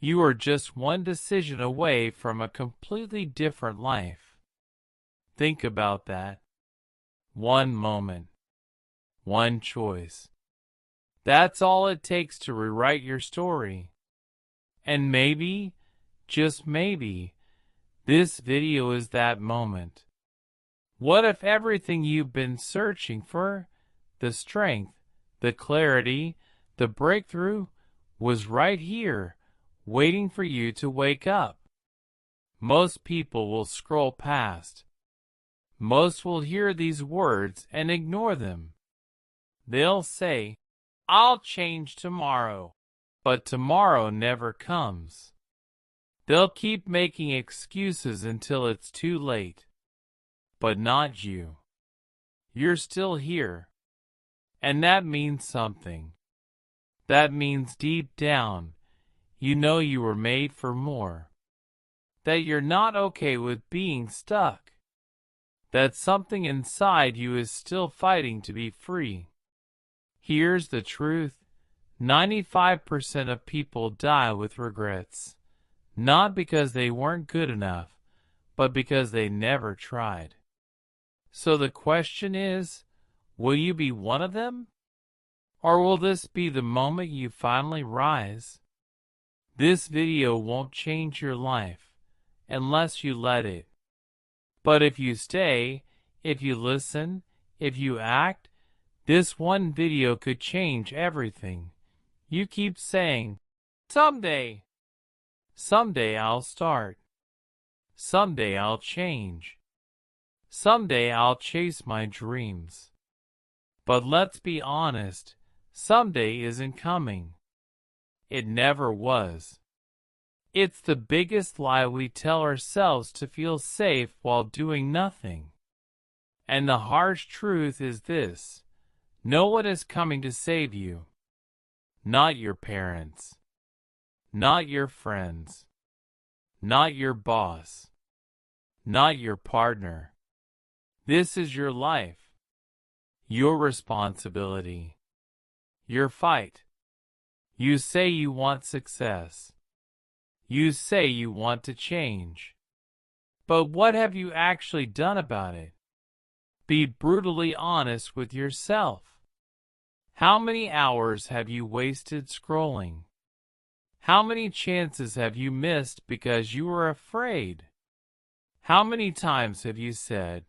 You are just one decision away from a completely different life. Think about that. One moment. One choice. That's all it takes to rewrite your story. And maybe, just maybe, this video is that moment. What if everything you've been searching for, the strength, the clarity, the breakthrough, was right here, waiting for you to wake up? Most people will scroll past. Most will hear these words and ignore them. They'll say, "I'll change tomorrow," but tomorrow never comes. They'll keep making excuses until it's too late. But not you. You're still here. And that means something. That means deep down, you know you were made for more. That you're not okay with being stuck. That something inside you is still fighting to be free. Here's the truth. 95% of people die with regrets. Not because they weren't good enough, but because they never tried. So the question is, will you be one of them? Or will this be the moment you finally rise? This video won't change your life unless you let it. But if you stay, if you listen, if you act, this one video could change everything. You keep saying, "Someday. Someday I'll start. Someday I'll change. Someday I'll chase my dreams." But let's be honest, someday isn't coming. It never was. It's the biggest lie we tell ourselves to feel safe while doing nothing. And the harsh truth is this: no one is coming to save you. Not your parents. Not your friends. Not your boss. Not your partner. This is your life. Your responsibility. Your fight. You say you want success. You say you want to change. But what have you actually done about it? Be brutally honest with yourself. How many hours have you wasted scrolling? How many chances have you missed because you were afraid? How many times have you said,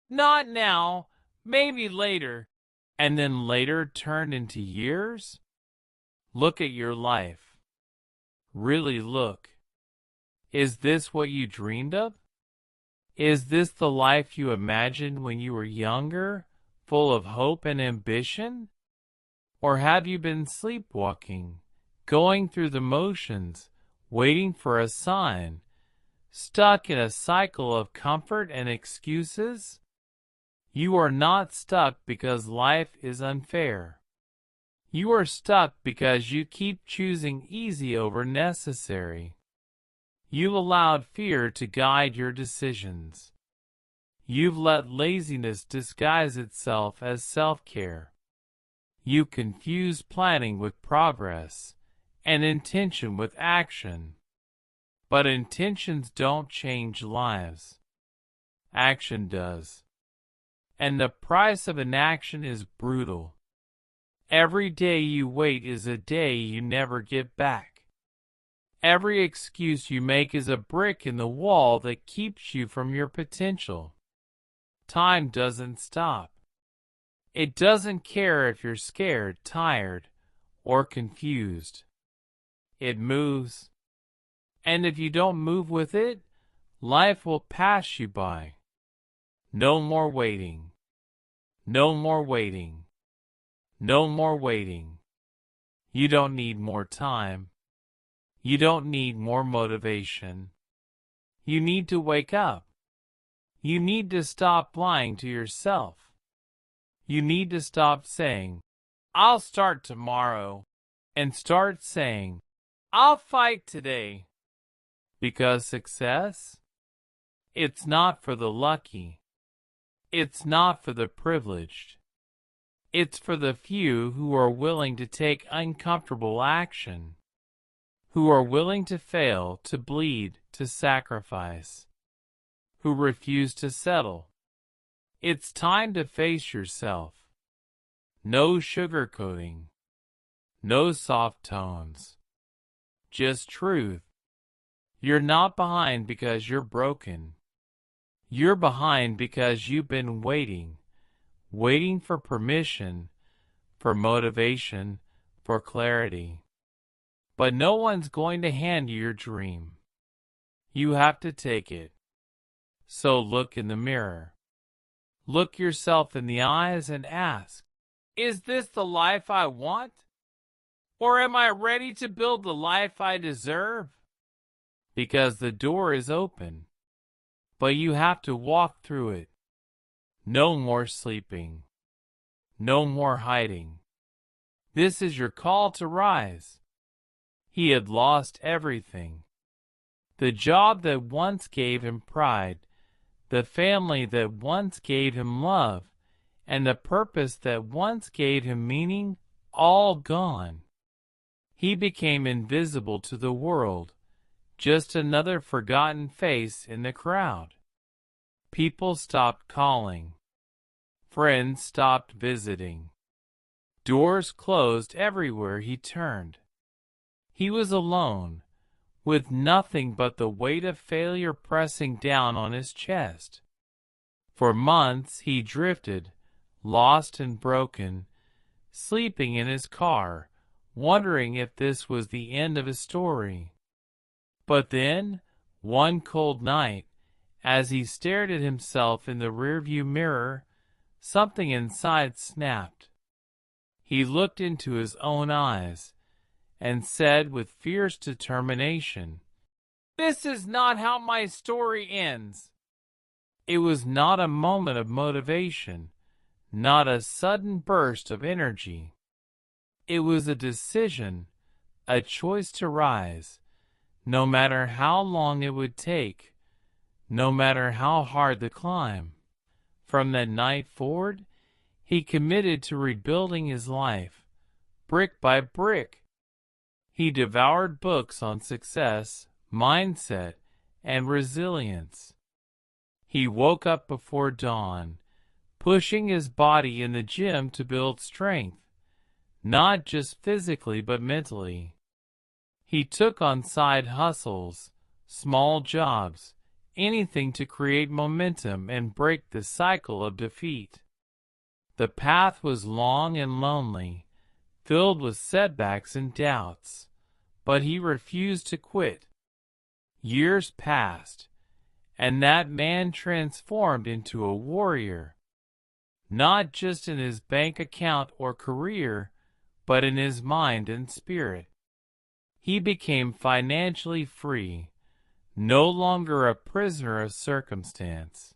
"Not now, maybe later," and then later turned into years? Look at your life. Really look. Is this what you dreamed of? Is this the life you imagined when you were younger, full of hope and ambition? Or have you been sleepwalking, going through the motions, waiting for a sign, stuck in a cycle of comfort and excuses? You are not stuck because life is unfair. You are stuck because you keep choosing easy over necessary. You've allowed fear to guide your decisions. You've let laziness disguise itself as self-care. You confuse planning with progress, and intention with action. But intentions don't change lives. Action does. And the price of inaction is brutal. Every day you wait is a day you never get back. Every excuse you make is a brick in the wall that keeps you from your potential. Time doesn't stop. It doesn't care if you're scared, tired, or confused. It moves. And if you don't move with it, life will pass you by. No more waiting. No more waiting. No more waiting. You don't need more time. You don't need more motivation. You need to wake up. You need to stop lying to yourself. You need to stop saying, "I'll start tomorrow," and start saying, "I'll fight today." Because success? It's not for the lucky. It's not for the privileged. It's for the few who are willing to take uncomfortable action. who are willing to fail, to bleed, to sacrifice, who refuse to settle. It's time to face yourself. No sugarcoating, no soft tones, just truth. You're not behind because you're broken. You're behind because you've been waiting for permission, for motivation, for clarity. But no one's going to hand you your dream. You have to take it. So look in the mirror. Look yourself in the eyes and ask, is this the life I want? Or am I ready to build the life I deserve? Because the door is open, but you have to walk through it. No more sleeping. No more hiding. This is your call to rise. He had lost everything. The job that once gave him pride, the family that once gave him love, and the purpose that once gave him meaning, all gone. He became invisible to the world, just another forgotten face in the crowd. People stopped calling. Friends stopped visiting. Doors closed everywhere he turned. He was alone, with nothing but the weight of failure pressing down on his chest. For months he drifted, lost and broken, sleeping in his car, wondering if this was the end of his story. But then, one cold night, as he stared at himself in the rearview mirror, something inside snapped. He looked into his own eyes and said with fierce determination, "This is not how my story ends." It was not a moment of motivation, not a sudden burst of energy. It was a decision, a choice to rise, no matter how long it would take, no matter how hard the climb. From that night forward, he committed to rebuilding his life, brick by brick. He devoured books on success, mindset, and resilience. He woke up before dawn, pushing his body in the gym to build strength, not just physically but mentally. He took on side hustles, small jobs, anything to create momentum and break the cycle of defeat. The path was long and lonely, filled with setbacks and doubts, but he refused to quit. Years passed, and that man transformed into a warrior, not just in his bank account or career, but in his mind and spirit. He became financially free, no longer a prisoner of circumstance.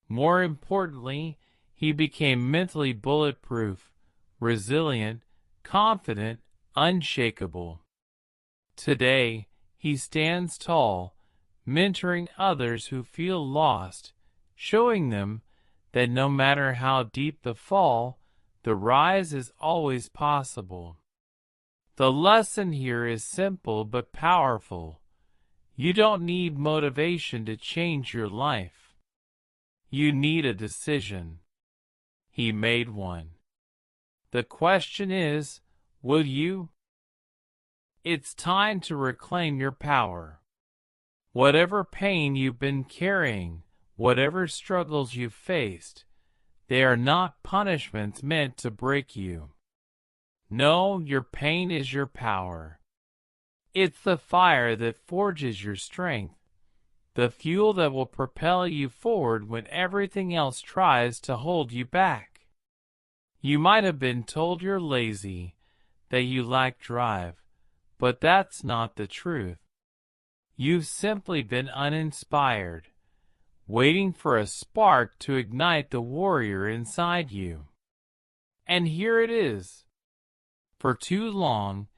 More importantly, he became mentally bulletproof, resilient, confident, unshakable. Today, he stands tall, mentoring others who feel lost, showing them that no matter how deep the fall, the rise is always possible. The lesson here is simple but powerful. You don't need motivation to change your life. You need a decision. He made one. The question is, will you? It's time to reclaim your power. Whatever pain you've been carrying, whatever struggles you've faced, they are not punishments meant to break you. No, your pain is your power. It's the fire that forges your strength, the fuel that will propel you forward when everything else tries to hold you back. You might have been told you're lazy, that you lack drive, but that's not the truth. You've simply been uninspired, waiting for a spark to ignite the warrior inside you. And here it is. For too long,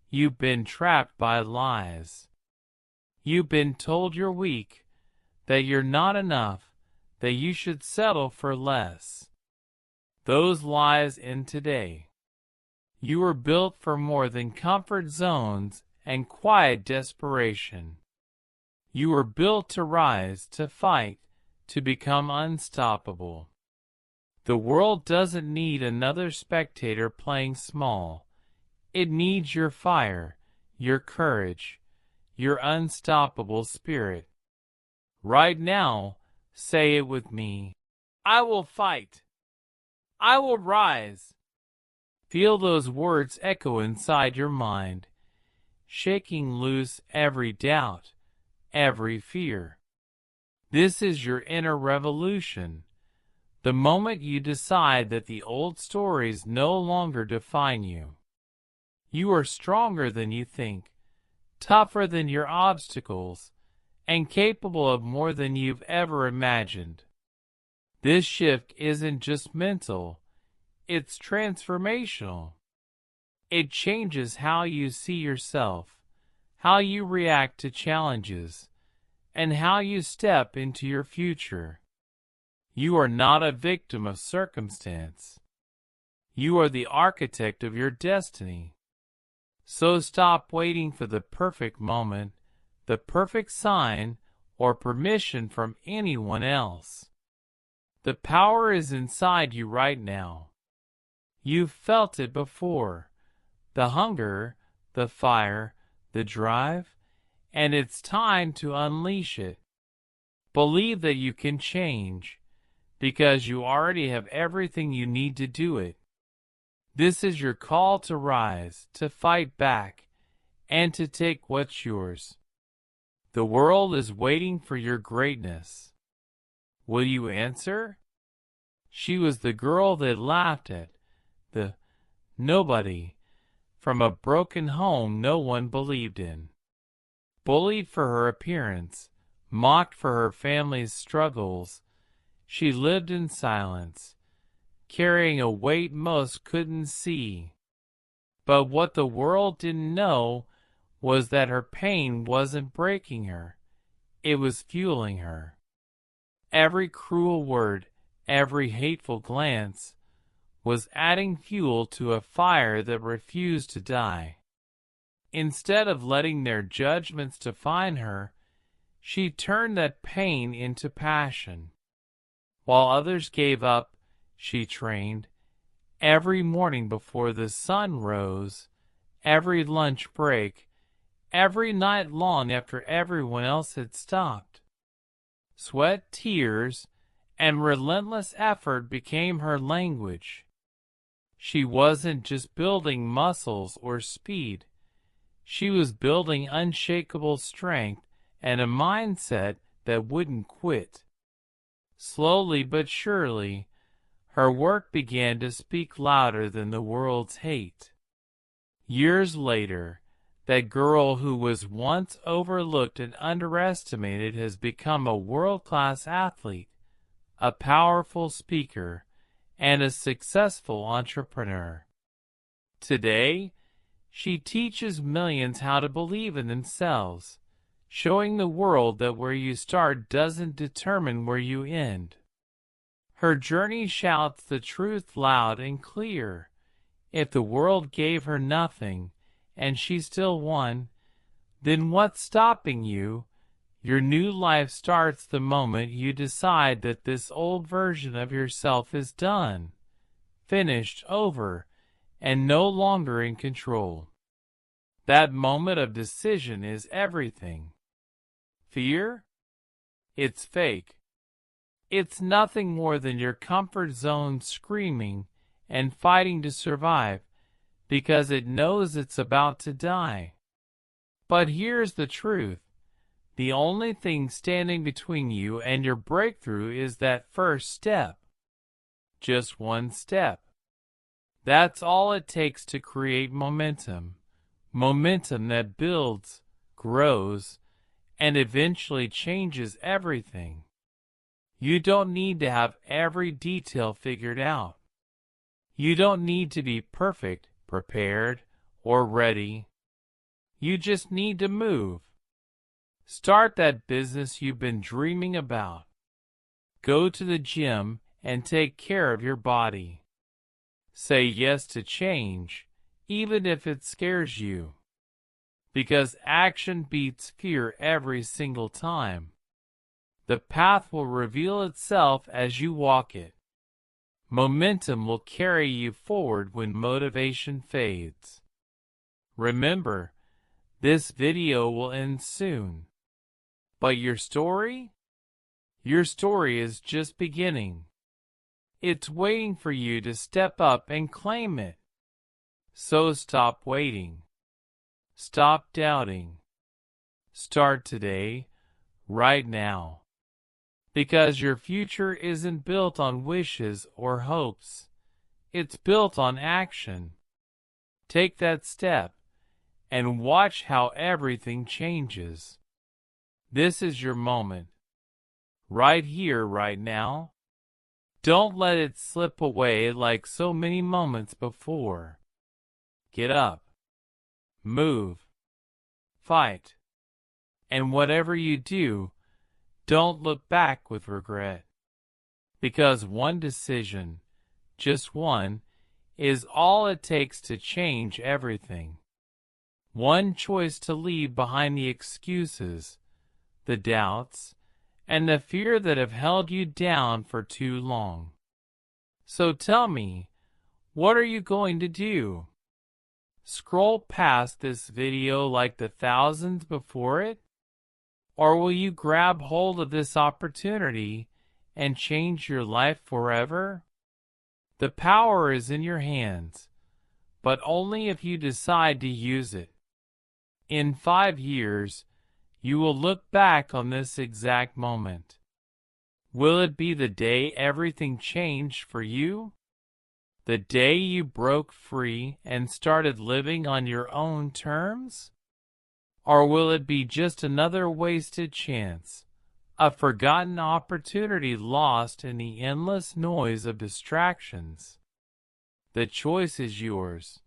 you've been trapped by lies. You've been told you're weak, that you're not enough, that you should settle for less. Those lies end today. You were built for more than comfort zones and quiet desperation. You were built to rise, to fight, to become unstoppable. The world doesn't need another spectator playing small. It needs your fire, your courage, your unstoppable spirit. Right now, say it with me. I will fight. I will rise. Feel those words echo inside your mind, shaking loose every doubt, every fear. This is your inner revolution. The moment you decide that the old stories no longer define you. You are stronger than you think, tougher than your obstacles, and capable of more than you've ever imagined. This shift isn't just mental, it's transformational. It changes how you see yourself, how you react to challenges, and how you step into your future. You are not a victim of circumstance. You are the architect of your destiny. So stop waiting for the perfect moment, the perfect sign, or permission from anyone else. The power is inside you right now. You've felt it before. The hunger, the fire, the drive, and it's time to unleash it. Believe that you can change, because you already have everything you need to do it. This is your call to rise, to fight back, and to take what's yours. The world is waiting for your greatness. Will you answer? She was the girl that laughed at, the nobody, from a broken home no one believed in. Bullied for her appearance, mocked for her family's struggles, she lived in silence, carrying a weight most couldn't see. But what the world didn't know was that her pain wasn't breaking her, it was fueling her. Every cruel word, every hateful glance, was adding fuel to a fire that refused to die. Instead of letting their judgments define her, she turned that pain into passion. While others gave up, she trained. Every morning before the sun rose, every lunch break, every night long after everyone else had stopped. Sweat, tears, and relentless effort became her language. She wasn't just building muscles or speed. She was building unshakable strength and a mindset that wouldn't quit. Slowly but surely, her work began to speak louder than the world's hate. Years later, that girl who was once overlooked and underestimated has become a world-class athlete, a powerful speaker, and a successful entrepreneur. Today, she teaches millions how to believe in themselves, showing the world that where you start doesn't determine where you end. Her journey shouts the truth loud and clear. If the world gave her nothing, and she still won, then what's stopping you? Your new life starts the moment you decide that this old version of yourself is done, finished, over, and no longer in control. That moment of decision is everything. Fear? It's fake. It's nothing more than your comfort zone screaming and fighting to survive because it knows it's about to die. But here's the truth. The only thing standing between you and your breakthrough is that first step. Just one step. That's all it takes to create momentum. Momentum that builds, grows, and eventually changes everything. You don't need to have every detail figured out. You don't need to be perfect, prepared, or ready. You just need to move. Start that business you've been dreaming about. Go to the gym and take care of your body. Say yes to change, even if it scares you. because action beats fear every single time. The path will reveal itself as you walk it. Momentum will carry you forward when motivation fades. Remember, this video will end soon. But your story? Your story is just beginning. It's waiting for you to step up and claim it. So stop waiting. Stop doubting. Start today, right now. Because your future isn't built on wishes or hopes. It's built on action. Take that step and watch how everything changes. This is your moment. Right here, right now. Don't let it slip away like so many moments before. Get up. Move. Fight. And whatever you do, don't look back with regret. Because one decision, just one, is all it takes to change everything. One choice to leave behind the excuses, the doubts, and the fear that have held you down for too long. So tell me, what are you going to do? Scroll past this video like the thousands before it? Or will you grab hold of this opportunity and change your life forever? The power is in your hands, but only if you decide to use it. In 5 years, you will look back on this exact moment. Will it be the day everything changed for you? The day you broke free and started living on your own terms? Or will it be just another wasted chance, a forgotten opportunity lost in the endless noise of distractions? The choice is yours.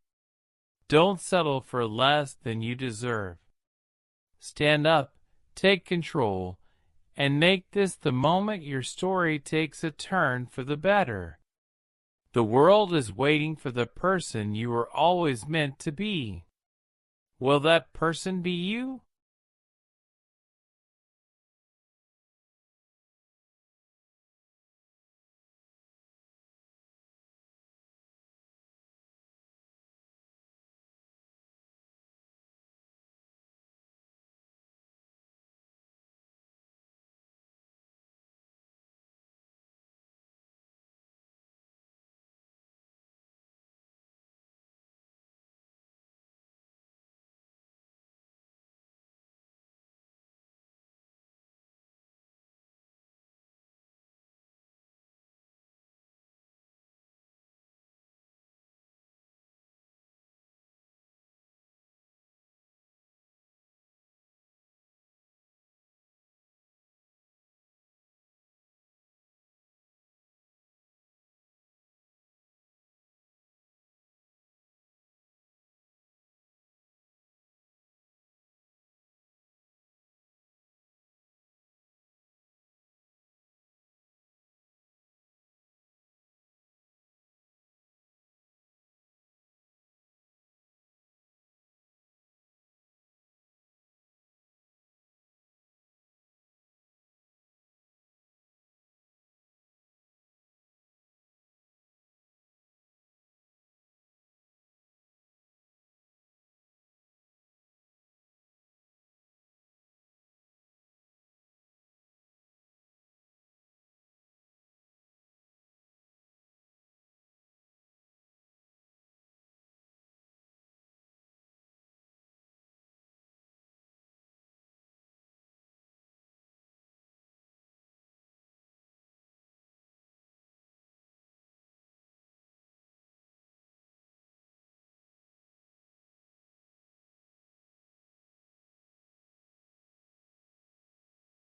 Don't settle for less than you deserve. Stand up, take control, and make this the moment your story takes a turn for the better. The world is waiting for the person you were always meant to be. Will that person be you?